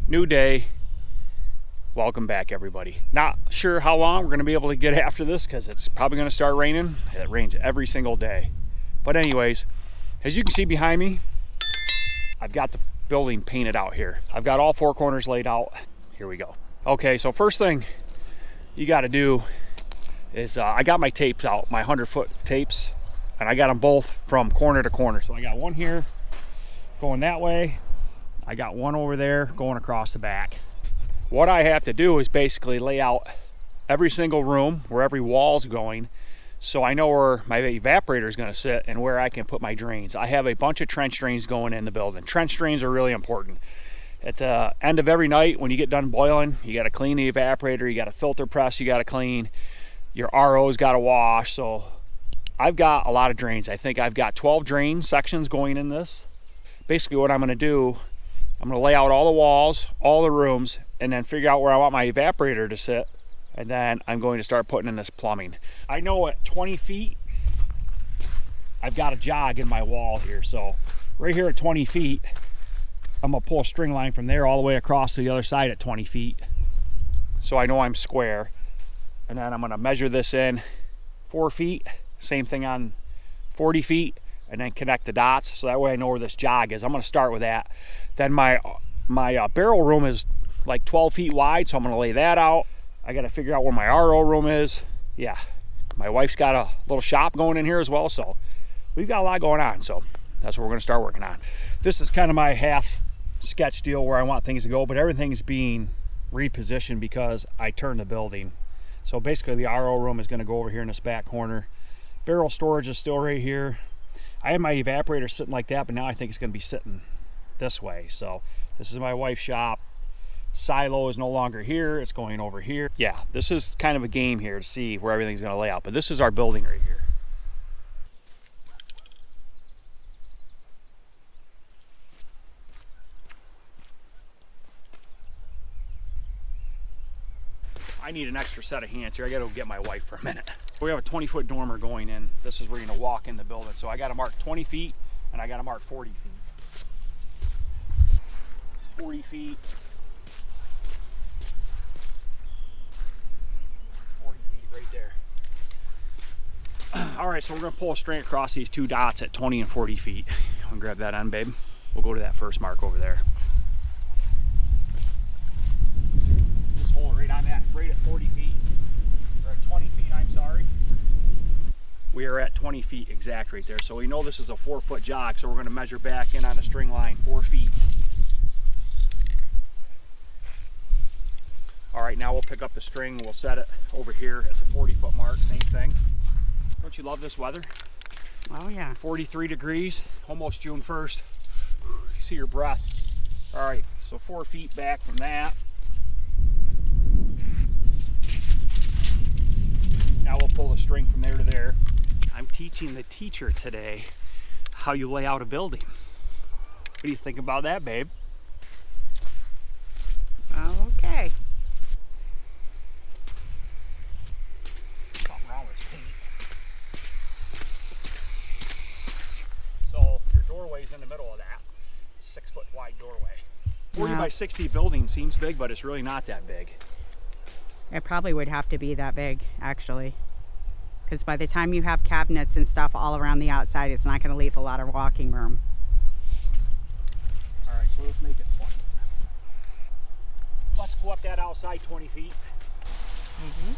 New day. Welcome back, everybody. Not sure how long we're going to be able to get after this because it's probably going to start raining. It rains every single day. But anyways, as you can see behind me, I've got the building painted out here. I've got all four corners laid out. Here we go. Okay, so first thing you got to do is I got my tapes out, my 100-foot tapes, and I got them both from corner to corner. So I got one here going that way. I got one over there going across the back. What I have to do is basically lay out every single room where every wall's going, so I know where my evaporator is going to sit and where I can put my drains. I have a bunch of trench drains going in the building. Trench drains are really important. At the end of every night when you get done boiling, you got to clean the evaporator, you got to filter press, you got to clean. Your RO's got to wash. So I've got a lot of drains. I think I've got 12 drain sections going in this. Basically what I'm going to do, I'm going to lay out all the walls, all the rooms, and then figure out where I want my evaporator to sit. And then I'm going to start putting in this plumbing. I know at 20 feet, I've got a jog in my wall here. So right here at 20 feet, I'm gonna pull a string line from there all the way across to the other side at 20 feet. So I know I'm square. And then I'm gonna measure this in 4 feet, same thing on 40 feet, and then connect the dots. So that way I know where this jog is. I'm gonna start with that. Then my barrel room is like 12 feet wide, so I'm gonna lay that out. I gotta figure out where my RO room is. Yeah, my wife's got a little shop going in here as well, so we've got a lot going on. So that's what we're gonna start working on. This is kind of my half sketch deal where I want things to go, but everything's being repositioned because I turned the building. So basically the RO room is gonna go over here in this back corner. Barrel storage is still right here. I had my evaporator sitting like that, but now I think it's gonna be sitting this way. So this is my wife's shop. Silo is no longer here, it's going over here. Yeah, this is kind of a game here to see where everything's gonna lay out, but this is our building right here. I need an extra set of hands here. I gotta go get my wife for a minute. We have a 20-foot dormer going in. This is where you're gonna walk in the building. So I gotta mark 20 feet and I gotta mark 40 feet. 40 feet. 40 feet right there. All right, so we're gonna pull a string across these two dots at 20 and 40 feet. I'm gonna grab that on, babe. We'll go to that first mark over there. Right on that, right at 40 feet, or at 20 feet, I'm sorry. We are at 20 feet exact right there. So we know this is a 4-foot jog, so we're gonna measure back in on a string line 4 feet. All right, now we'll pick up the string, we'll set it over here at the 40-foot mark, same thing. Don't you love this weather? Oh yeah. 43 degrees, almost June 1st. You see your breath. All right, so 4 feet back from that. Now we'll pull the string from there to there. I'm teaching the teacher today how you lay out a building. What do you think about that, babe? Okay. Something wrong with feet. So your doorway's in the middle of that. 6-foot wide doorway. 40 by 60 building seems big, but it's really not that big. It probably would have to be that big, actually. Because by the time you have cabinets and stuff all around the outside, it's not going to leave a lot of walking room. All right, so let's make it 20. Let's go up that outside 20 feet. Mm-hmm.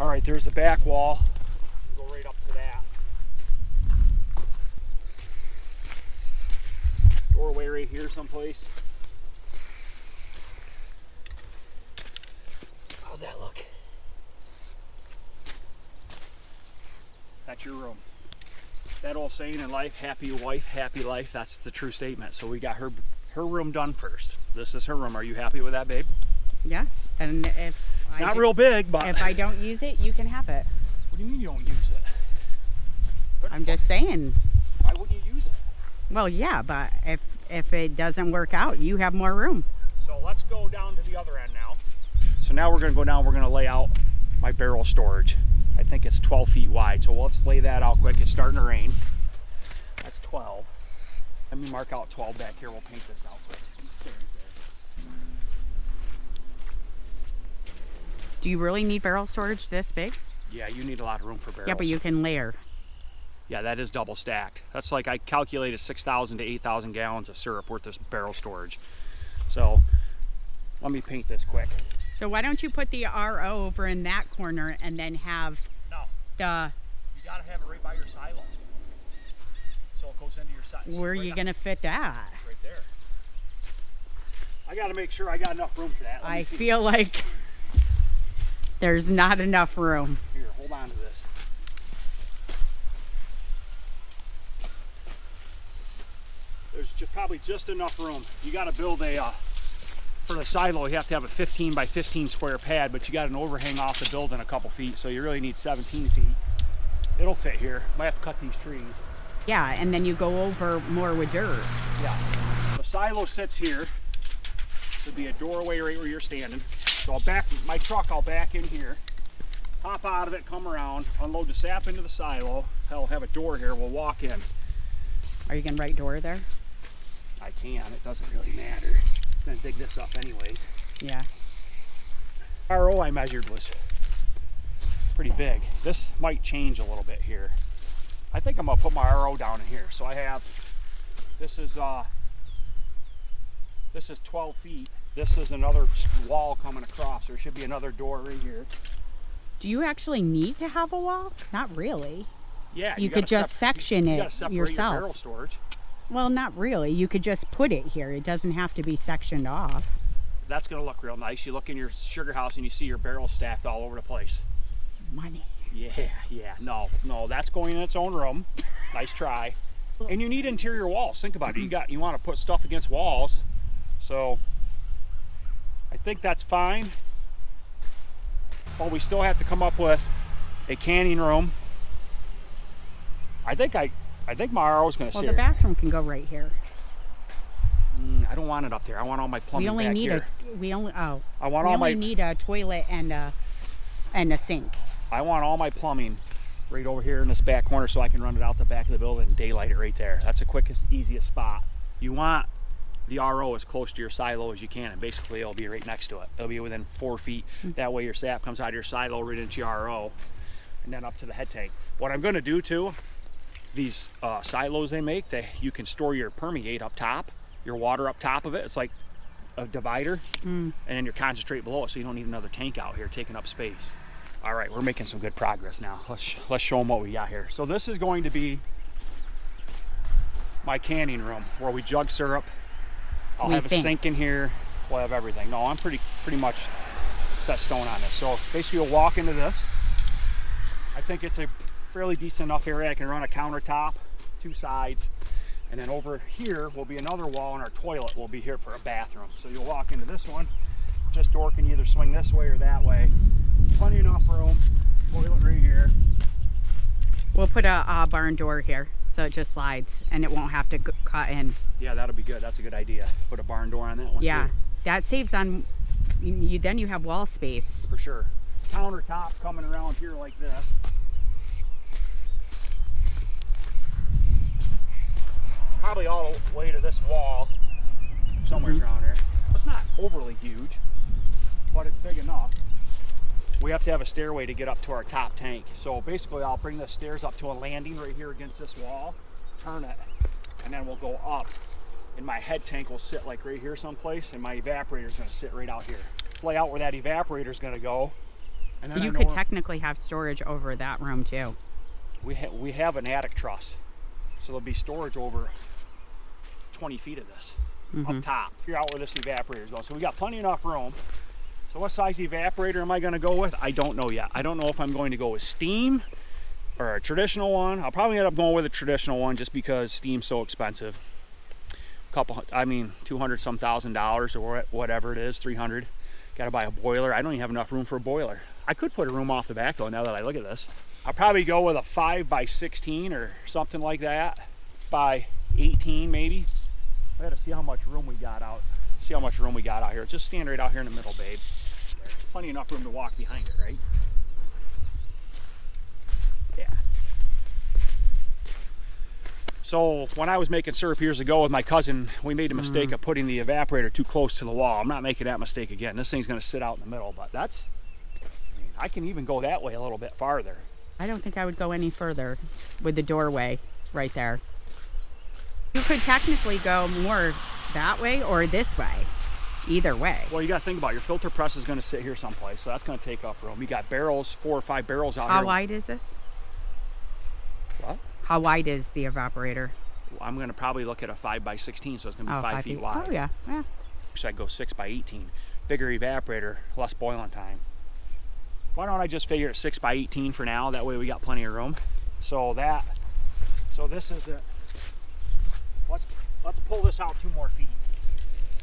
All right, there's the back wall. Go right up to that. Doorway right here someplace. How's that look? That's your room. That old saying in life, happy wife, happy life, that's the true statement. So we got her room done first. This is her room. Are you happy with that, babe? Yes, and if it's not real big, but if I don't use it, you can have it. What do you mean you don't use it? I'm just saying. Why wouldn't you use it? Well, yeah, but if it doesn't work out, you have more room. So let's go down to the other end now. So now we're going to go down, we're going to lay out my barrel storage. think it's 12 feet wide. So let's lay that out quick. It's starting to rain. That's 12. Let me mark out 12 back here. We'll paint this out quick. Do you really need barrel storage this big? Yeah, you need a lot of room for barrels. Yeah, but you can layer. Yeah, that is double stacked. That's like, I calculated 6,000 to 8,000 gallons of syrup worth of barrel storage. So let me paint this quick. So why don't you put the RO over in that corner and then have No, the... you gotta have it right by your silo. So it goes into your silo. Where are you gonna fit that? Right there. I gotta make sure I got enough room for that. Let me I see. feel like there's not enough room. Here, hold on to this. There's probably just enough room. You got to build a, for the silo, you have to have a 15 by 15 square pad, but you got an overhang off the building a couple feet, so you really need 17 feet. It'll fit here. Might have to cut these trees. Yeah, and then you go over more with dirt. Yeah. The silo sits here. There'll be a doorway right where you're standing. So I'll back my truck, I'll back in here, hop out of it, come around, unload the sap into the silo. I'll have a door here, we'll walk in. Are you gonna write door there? I can, it doesn't really matter. I'm gonna dig this up anyways. Yeah. RO I measured was pretty big. This might change a little bit here. I think I'm gonna put my RO down in here. So I have, this is 12 feet. This is another wall coming across. There should be another door right here. Do you actually need to have a wall? Not really. Yeah, You could just section you it gotta separate yourself. Your barrel storage. Well, not really. You could just put it here. It doesn't have to be sectioned off. That's gonna look real nice. You look in your sugar house and you see your barrels stacked all over the place. Money. Yeah. No, that's going in its own room. Nice try. And you need interior walls. Think about it. You want to put stuff against walls. So I think that's fine. But we still have to come up with a canning room. I think my RO is going to sit. Well, the bathroom can go right here. I don't want it up there. I want all my plumbing back here. We only I need a toilet and a sink. I want all my plumbing right over here in this back corner so I can run it out the back of the building and daylight it right there. That's the quickest, easiest spot. You want the RO as close to your silo as you can, and basically it'll be right next to it. It'll be within 4 feet. That way your sap comes out of your silo right into your RO and then up to the head tank. What I'm gonna do too, these silos they make, you can store your permeate up top, your water up top of it. It's like a divider, and then your concentrate below it, so you don't need another tank out here taking up space. All right, we're making some good progress now. Let's show them what we got here. So this is going to be my canning room where we jug syrup. I'll have a sink in here. We'll have everything. No, I'm pretty much set stone on this. So basically you'll walk into this. I think it's a fairly decent enough area. I can run a countertop, 2 sides, and then over here will be another wall, and our toilet will be here for a bathroom. So you'll walk into this one. This door can either swing this way or that way. Plenty enough room. Toilet right here. We'll put a barn door here so it just slides and it won't have to cut in. Yeah, that'll be good. That's a good idea. Put a barn door on that one. Yeah, too. that saves on. Then you have wall space. For sure. Countertop coming around here like this. Probably all the way to this wall, somewhere around here. It's not overly huge, but it's big enough. We have to have a stairway to get up to our top tank. So basically I'll bring the stairs up to a landing right here against this wall, turn it, and then we'll go up. And my head tank will sit like right here someplace, and my evaporator is going to sit right out here. Lay out where that evaporator is going to go. And then You could technically have storage over that room too. We have an attic truss, so there'll be storage over 20 feet of this up top. Here out where this evaporator is going. So we got plenty enough room. So what size evaporator am I going to go with? I don't know yet. I don't know if I'm going to go with steam or a traditional one. I'll probably end up going with a traditional one just because steam's so expensive. 200 some $1,000 or whatever it is, 300. Got to buy a boiler. I don't even have enough room for a boiler. I could put a room off the back though, now that I look at this. I'll probably go with a 5 by 16 or something like that, by 18 maybe. I gotta see how much room we got out. See how much room we got out here. Just stand right out here in the middle, babe. There's plenty enough room to walk behind it, right? Yeah. So when I was making syrup years ago with my cousin, we made a mistake of putting the evaporator too close to the wall. I'm not making that mistake again. This thing's gonna sit out in the middle, but I can even go that way a little bit farther. I don't think I would go any further with the doorway right there. You could technically go more that way or this way. Either way. Well, you got to think about it. Your filter press is going to sit here someplace, so that's going to take up room. You got barrels, 4 or 5 barrels out here. How wide is this? What? How wide is the evaporator? Well, I'm going to probably look at a 5 by 16, so it's going to be 5 feet wide. Oh yeah, yeah. So I'd go 6 by 18. Bigger evaporator, less boiling time. Why don't I just figure it 6 by 18 for now? That way we got plenty of room. So this is it. Let's pull this out 2 more feet.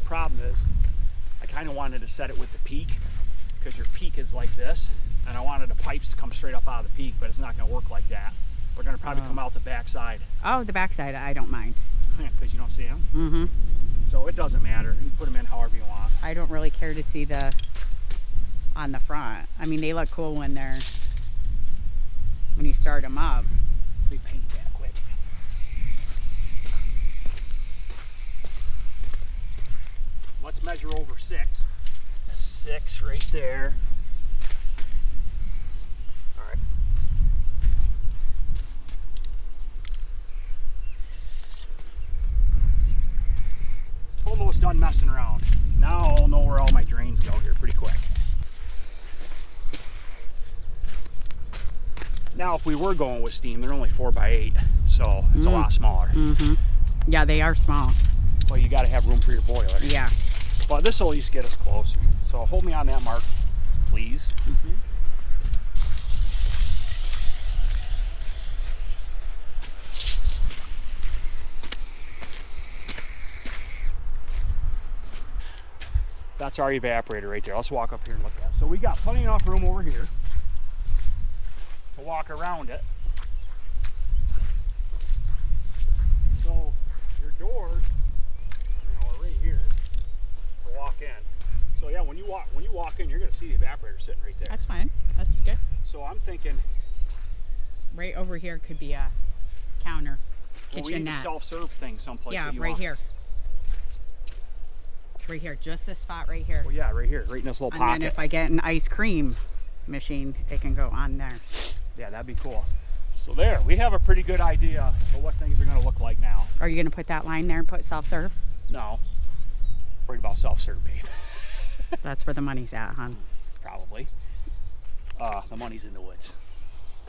Problem is, I kind of wanted to set it with the peak, because your peak is like this, and I wanted the pipes to come straight up out of the peak, but it's not going to work like that. We're going to probably come out the back side. Oh, the back side, I don't mind. Because you don't see them. Mm-hmm. So it doesn't matter. You can put them in however you want. I don't really care to see the on the front. I mean, they look cool when you start them up. Let me paint that quick. Let's measure over 6. That's 6 right there. All right. Almost done messing around. Now I'll know where all my drains go here pretty quick. Now if we were going with steam, they're only 4 by 8, so it's a lot smaller. Mm-hmm. Yeah, they are small. Well, you got to have room for your boiler. Yeah. But this will at least get us closer. So hold me on that mark, please. Mm-hmm. That's our evaporator right there. Let's walk up here and look at it. So we got plenty enough room over here to walk around it. So your doors, are right here to walk in. So yeah, when you walk in, you're going to see the evaporator sitting right there. That's fine. That's good. So I'm thinking, Right over here could be a counter, well, we need kitchenette. a self-serve thing someplace. Yeah, that you right want. here. Right here, just this spot right here. Well, yeah, right here, right in this little And pocket. then if I get an ice cream machine, it can go on there. Yeah, that'd be cool. So there, we have a pretty good idea of what things are going to look like now. Are you going to put that line there and put self-serve? No, worried about self-serve, babe. That's where the money's at, hon. Probably. The money's in the woods.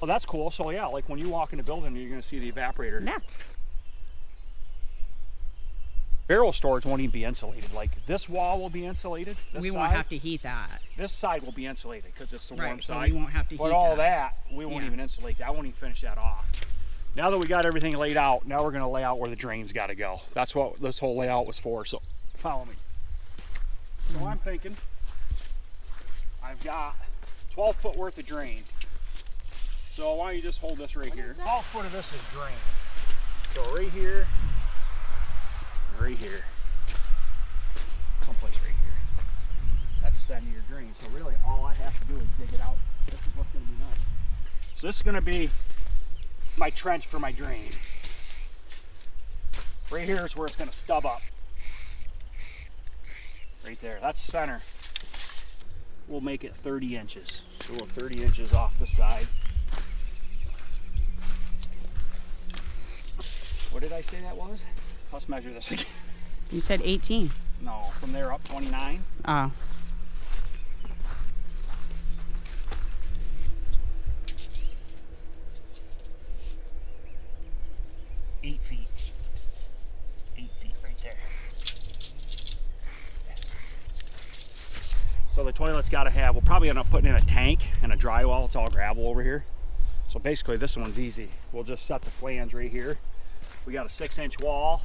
Well, that's cool. So yeah, like when you walk in the building, you're going to see the evaporator. Yeah. Barrel storage won't even be insulated. Like this wall will be insulated. We won't have to heat that. This side will be insulated because it's the warm Right, so side. we won't have to heat But all that, we won't Yeah. even insulate that. I won't even finish that off. Now that we got everything laid out, now we're going to lay out where the drains got to go. That's what this whole layout was for. So follow me. So I'm thinking I've got 12 foot worth of drain. So why don't you just hold this right here. 12 foot of this is drain. So right here, right here, someplace right here. That's the end of your drain. So really all I have to do is dig it out. This is what's going to be nice. So this is going to be my trench for my drain. Right here is where it's going to stub up. Right there, that's center. We'll make it 30 inches. So we'll 30 inches off the side. What did I say that was? Let's measure this again. You said 18. No, from there up 29. Oh. Eight feet. 8 feet right there. So the toilet's got to have, we'll probably end up putting in a tank and a drywall. It's all gravel over here. So basically this one's easy. We'll just set the flange right here. We got a 6-inch wall.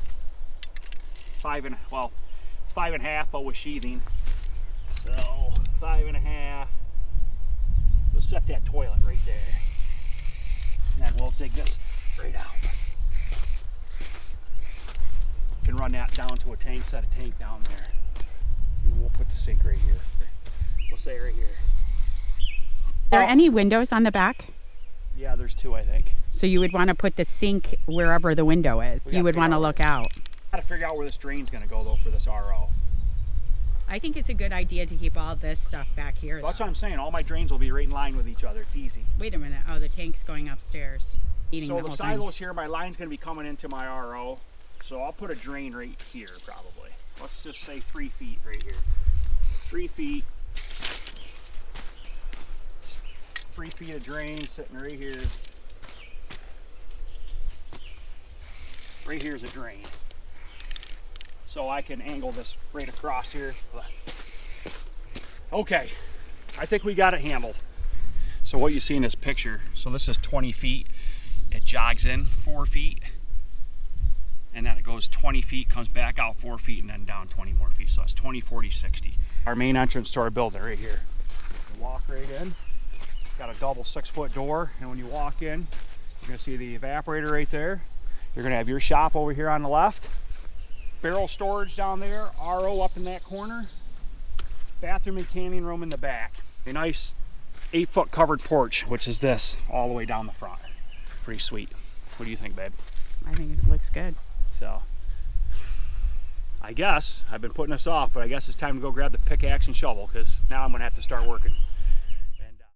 It's 5.5, but with sheathing. So 5.5. We'll set that toilet right there. And then we'll dig this right out. Can run that down to a tank, set a tank down there. And then we'll put the sink right here. We'll say right here. Are there any windows on the back? Yeah, there's 2, I think. So you would want to put the sink wherever the window is. We You gotta would figure want to out look where- out. Gotta figure out where this drain's gonna go though for this RO. I think it's a good idea to keep all this stuff back here. That's what I'm saying. All my drains will be right in line with each other. It's easy. Wait a minute. Oh, the tank's going upstairs. Eating So the the whole silos here, my line's gonna be coming into my RO. So I'll put a drain right here probably. Let's just say 3 feet right here. 3 feet. 3 feet of drain sitting right here. Right here's a drain. So I can angle this right across here. Okay, I think we got it handled. So what you see in this picture, so this is 20 feet. It jogs in 4 feet. And then it goes 20 feet, comes back out 4 feet, and then down 20 more feet. So that's 20, 40, 60. Our main entrance to our building right here. You walk right in. Got a double 6-foot door, and when you walk in, you're gonna see the evaporator right there. You're gonna have your shop over here on the left. Barrel storage down there, RO up in that corner. Bathroom and canning room in the back. A nice 8-foot covered porch, which is this, all the way down the front. Pretty sweet. What do you think, babe? I think it looks good. So, I guess, I've been putting this off, but I guess it's time to go grab the pickaxe and shovel, because now I'm gonna have to start working.